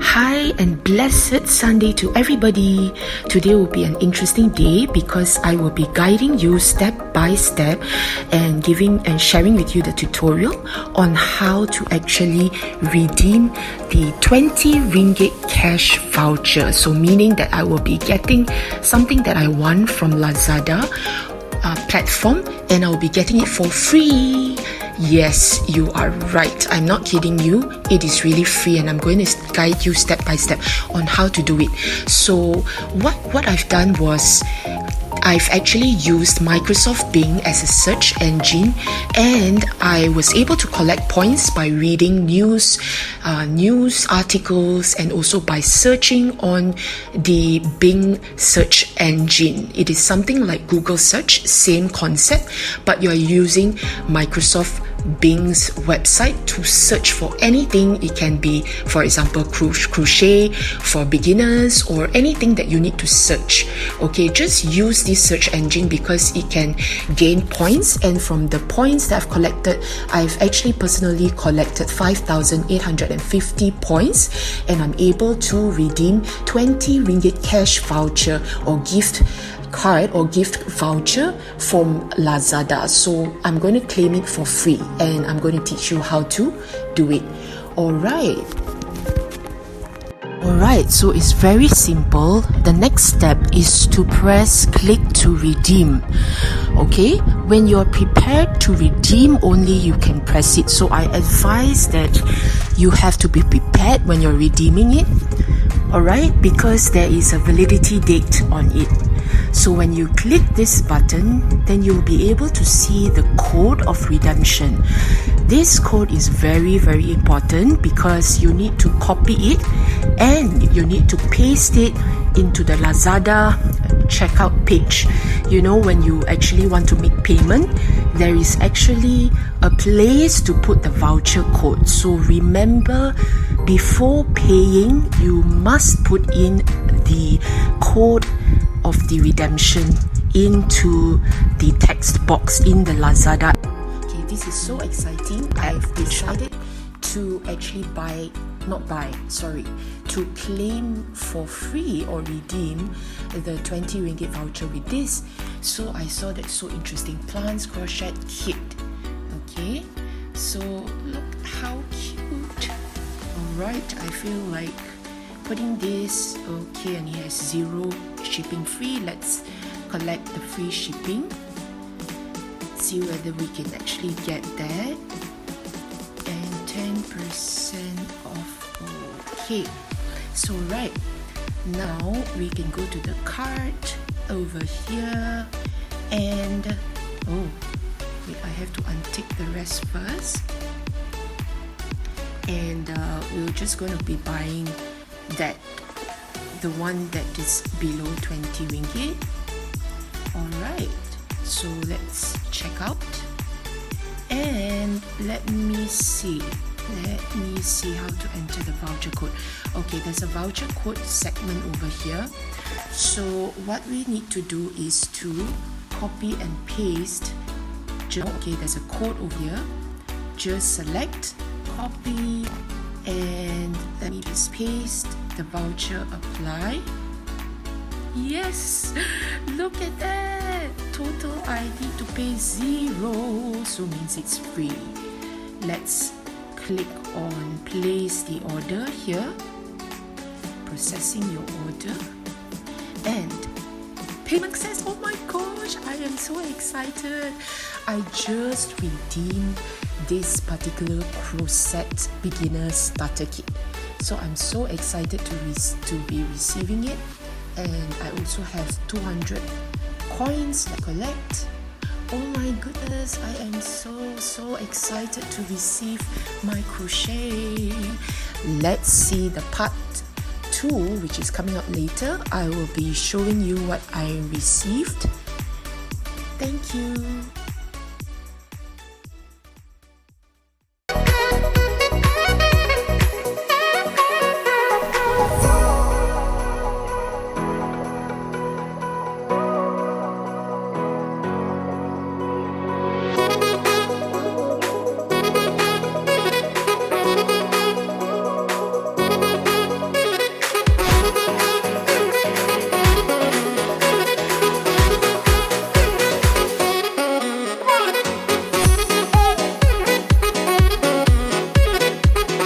Hi and blessed Sunday to everybody. Today will be an interesting day because I will be guiding you step by step and giving and sharing with you the tutorial on how to actually redeem the 20 ringgit cash voucher. So meaning that I will be getting something that I want from Lazada platform and I'll be getting it for free. Yes, you are right. I'm not kidding you. It is really free and I'm going to guide you step by step on how to do it. So what I've done was I've actually used Microsoft Bing as a search engine and I was able to collect points by reading news articles and also by searching on the Bing search engine. It is something like Google search, same concept, but you're using Microsoft Bing's website to search for anything. It can be, for example, crochet for beginners or anything that you need to search. Okay, just use this search engine because it can gain points, and from the points that I've collected, I've actually personally collected 5,850 points and I'm able to redeem 20 ringgit cash voucher or gift card or gift voucher from Lazada. So I'm going to claim it for free and I'm going to teach you how to do it. Alright, so it's very simple. The next step is to press click to redeem. Okay, when you're prepared to redeem, only you can press it. So I advise that you have to be prepared when you're redeeming it. Alright, because there is a validity date on it. So when you click this button, then you'll be able to see the code of redemption. This code is very, very important because you need to copy it and you need to paste it into the Lazada checkout page. You know, when you actually want to make payment, there is actually a place to put the voucher code. So remember, before paying, you must put in the code of the redemption into the text box in the Lazada. Okay, this is so exciting. I've decided to actually to claim for free or redeem the 20 ringgit voucher with this. So I saw that so interesting, plants crochet kit. Okay, so look how cute. Alright, I feel like putting this. Okay, and it has 0 shipping free. Let's collect the free shipping. See whether we can actually get that. And 10% off. Okay, so right now we can go to the cart over here and wait, I have to untick the rest first. And we're just going to be buying the one that is below 20 ringgit. Alright, so let's check out and let me see how to enter the voucher code. Okay, there's a voucher code segment over here. So what we need to do is to copy and paste. Okay, there's a code over here. Just select, copy, and let me just paste the voucher, apply. Yes, look at that. Total I need to pay 0, so means it's free. Let's click on place the order here, processing your order, and payment success. Oh my gosh, I am so excited. I just redeemed this particular crochet beginner starter kit, so I'm so excited to be receiving it. And I also have 200 coins to collect. Oh my goodness, I am so excited to receive my crochet. Let's see the part 2, which is coming up later. I will be showing you what I received. Thank you.